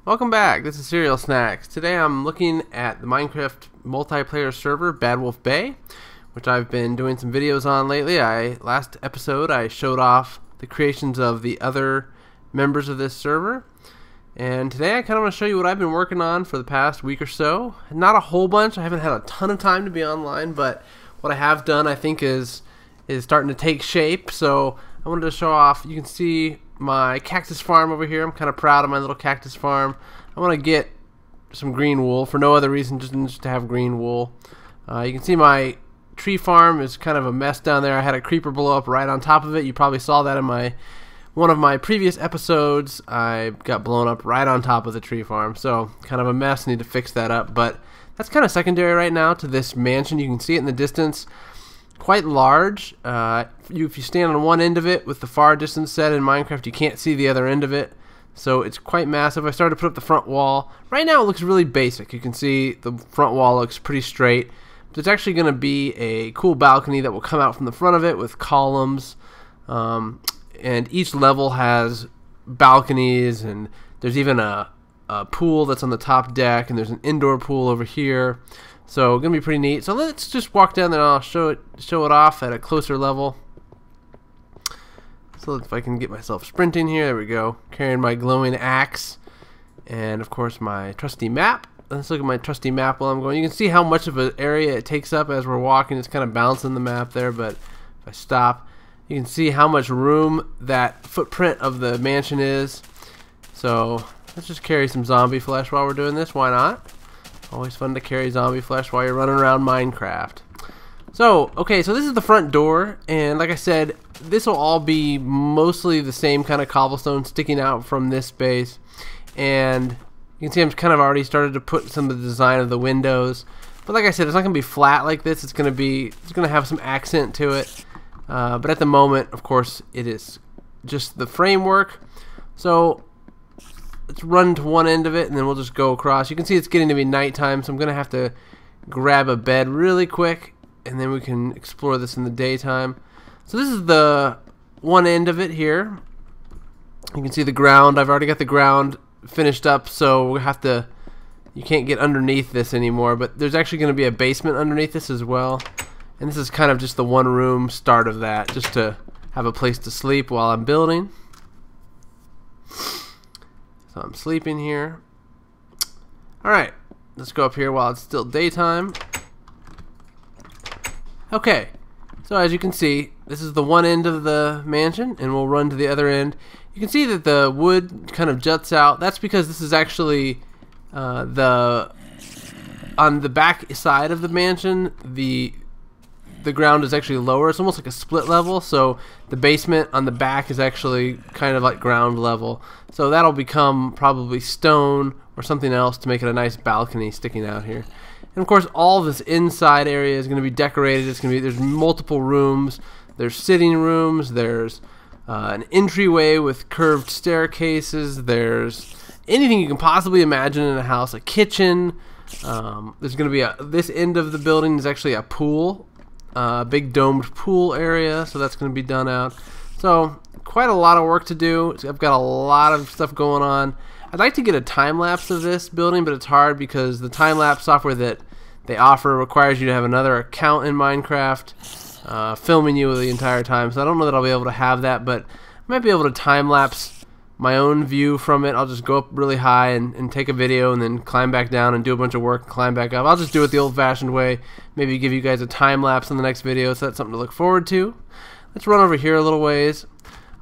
Welcome back, this is CerealSnax. Today I'm looking at the Minecraft multiplayer server, Bad Wolf Bay, which I've been doing some videos on lately. Last episode I showed off the creations of the other members of this server. And today I kind of want to show you what I've been working on for the past week or so. Not a whole bunch, I haven't had a ton of time to be online, but what I have done I think is starting to take shape. So I wanted to show off, you can see my cactus farm over here. I'm kind of proud of my little cactus farm. I want to get some green wool for no other reason, just to have green wool. You can see my tree farm is kind of a mess down there. I had a creeper blow up right on top of it. You probably saw that in one of my previous episodes. I got blown up right on top of the tree farm, so kind of a mess. Need to fix that up, but that's kind of secondary right now to this mansion. You can see it in the distance. Quite large. If you stand on one end of it with the far distance set in Minecraft, you can't see the other end of it, so it's quite massive. I started to put up the front wall. Right now it looks really basic. You can see the front wall looks pretty straight, but it's actually going to be a cool balcony that will come out from the front of it with columns, and each level has balconies, and there's even a pool that's on the top deck, and there's an indoor pool over here. So gonna be pretty neat. So let's just walk down there and I'll show it off at a closer level. So if I can get myself sprinting here, there we go. Carrying my glowing axe, and of course my trusty map. Let's look at my trusty map while I'm going. You can see how much of an area it takes up as we're walking. It's kind of bouncing the map there, but if I stop, you can see how much room that footprint of the mansion is. So let's just carry some zombie flesh while we're doing this. Why not? Always fun to carry zombie flesh while you're running around Minecraft. So, okay, so this is the front door, and like I said, this will all be mostly the same kind of cobblestone sticking out from this space. And you can see I'm kind of already started to put some of the design of the windows. But like I said, it's not going to be flat like this. It's going to have some accent to it. But at the moment, of course, it is just the framework. So let's run to one end of it and then we'll just go across. You can see it's getting to be nighttime, so I'm going to have to grab a bed really quick and then we can explore this in the daytime. So this is the one end of it here. You can see the ground. I've already got the ground finished up, so you can't get underneath this anymore, but there's actually going to be a basement underneath this as well. And this is kind of just the one room start of that, just to have a place to sleep while I'm building. So I'm sleeping here. Alright, let's go up here while it's still daytime. Okay, so as you can see, this is the one end of the mansion, and we'll run to the other end. You can see that the wood kind of juts out. That's because this is actually on the back side of the mansion, the ground is actually lower. It's almost like a split level, so the basement on the back is actually kind of like ground level. So that'll become probably stone or something else to make it a nice balcony sticking out here. And of course, all this inside area is going to be decorated. There's multiple rooms. There's sitting rooms. There's an entryway with curved staircases. There's anything you can possibly imagine in a house. A kitchen. There's going to be this end of the building is actually a pool. Big domed pool area, so that's going to be done out. So quite a lot of work to do. I've got a lot of stuff going on. I'd like to get a time-lapse of this building, but it's hard because the time-lapse software that they offer requires you to have another account in Minecraft filming you the entire time, so I don't know that I'll be able to have that, but I might be able to time-lapse my own view from it. I'll just go up really high and take a video and then climb back down and do a bunch of work and climb back up. I'll just do it the old-fashioned way. Maybe give you guys a time-lapse in the next video, so that's something to look forward to. Let's run over here a little ways.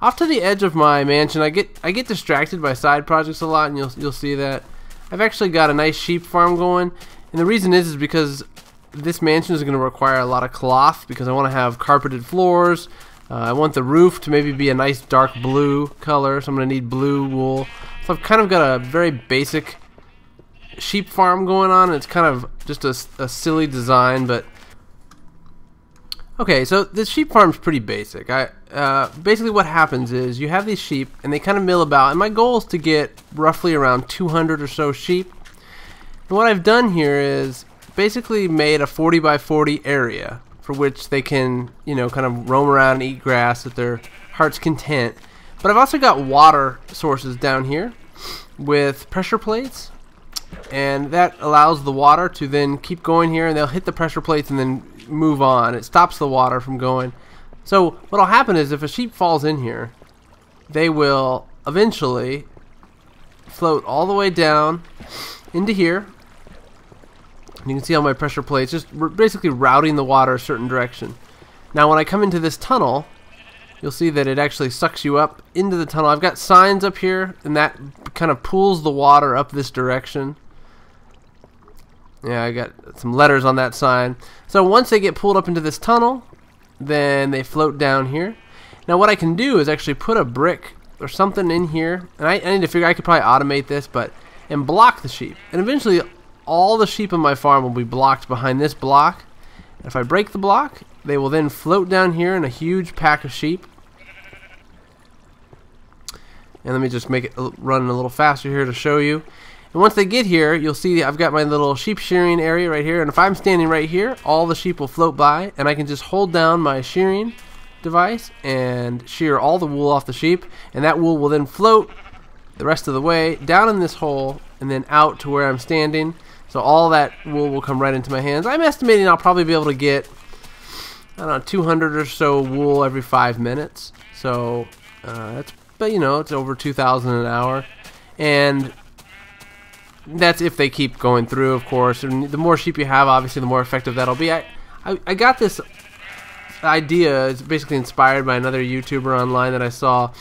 Off to the edge of my mansion, I get distracted by side projects a lot, and you'll see that. I've actually got a nice sheep farm going, and the reason is because this mansion is going to require a lot of cloth because I want to have carpeted floors. I want the roof to maybe be a nice dark blue color, so I'm going to need blue wool. So I've kind of got a very basic sheep farm going on, and it's kind of just a silly design, but okay, so this sheep farm's pretty basic. Basically what happens is you have these sheep and they kind of mill about, and my goal is to get roughly around 200 or so sheep. And what I've done here is basically made a 40 by 40 area for which they can, kind of roam around and eat grass at their heart's content. But I've also got water sources down here. with pressure plates, and that allows the water to then keep going here, and they'll hit the pressure plates and then move on. It stops the water from going. So what'll happen is if a sheep falls in here, they will eventually float all the way down into here. You can see on my pressure plates just basically routing the water a certain direction. Now when I come into this tunnel, you'll see that it actually sucks you up into the tunnel. I've got signs up here, and that kind of pulls the water up this direction. Yeah, I got some letters on that sign. So once they get pulled up into this tunnel, then they float down here. Now what I can do is actually put a brick or something in here, and I need to figure, I could probably automate this, and block the sheep. And eventually all the sheep on my farm will be blocked behind this block. And if I break the block, they will then float down here in a huge pack of sheep. And let me just make it run a little faster here to show you. And once they get here, you'll see I've got my little sheep shearing area right here. And if I'm standing right here, all the sheep will float by, and I can just hold down my shearing device and shear all the wool off the sheep. And that wool will then float the rest of the way down in this hole and then out to where I'm standing. So all that wool will come right into my hands. I'm estimating I'll probably be able to get, I don't know, 200 or so wool every 5 minutes. So that's, but you know, it's over 2,000 an hour, and that's if they keep going through, of course. And the more sheep you have, obviously, the more effective that'll be. I got this idea. It's basically inspired by another YouTuber online that I saw,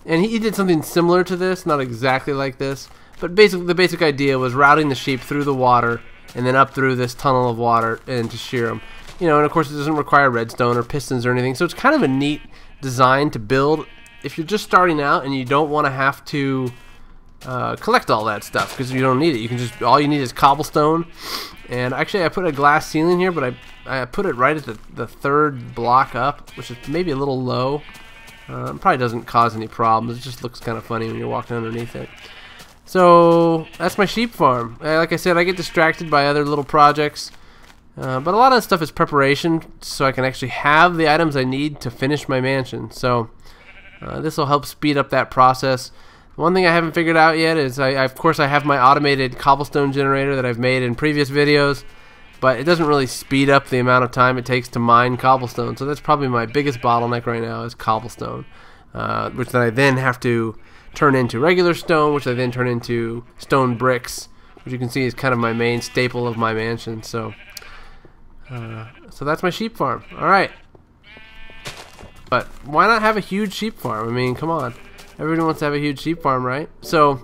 and he did something similar to this, not exactly like this, but basically the basic idea was routing the sheep through the water and then up through this tunnel of water and to shear them. You know, and of course it doesn't require redstone or pistons or anything, so it's kind of a neat design to build if you're just starting out and you don't want to have to collect all that stuff, because you don't need it. You can just, all you need is cobblestone. And actually I put a glass ceiling here, but I put it right at the third block up, which is maybe a little low. Probably doesn't cause any problems. It just looks kind of funny when you're walking underneath it. So that's my sheep farm. Like I said, I get distracted by other little projects, but a lot of stuff is preparation so I can actually have the items I need to finish my mansion. So this will help speed up that process. One thing I haven't figured out yet is of course I have my automated cobblestone generator that I've made in previous videos, but it doesn't really speed up the amount of time it takes to mine cobblestone. So that's probably my biggest bottleneck right now is cobblestone, which then I then have to turn into regular stone, which I then turn into stone bricks, which you can see is kind of my main staple of my mansion. So that's my sheep farm. Alright. But why not have a huge sheep farm? I mean, come on. Everyone wants to have a huge sheep farm, right? So,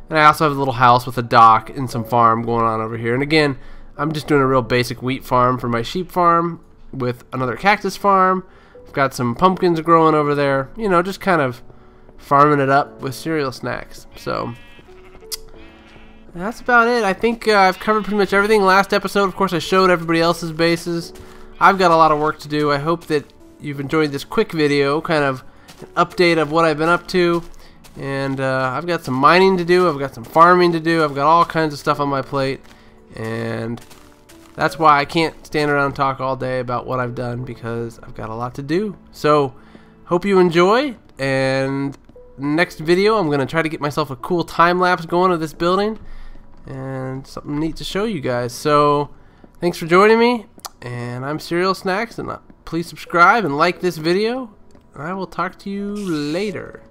and I also have a little house with a dock and some farm going on over here. And again, I'm just doing a real basic wheat farm for my sheep farm with another cactus farm. I've got some pumpkins growing over there. You know, just kind of farming it up with CerealSnax. So that's about it. I think I've covered pretty much everything. Last episode, of course, I showed everybody else's bases. I've got a lot of work to do. I hope that you've enjoyed this quick video, kind of an update of what I've been up to. And I've got some mining to do. I've got some farming to do. I've got all kinds of stuff on my plate. And that's why I can't stand around and talk all day about what I've done, because I've got a lot to do. So hope you enjoy, and next video I'm going to try to get myself a cool time-lapse going of this building and something neat to show you guys. So thanks for joining me, and I'm CerealSnax, and please subscribe and like this video, and I will talk to you later.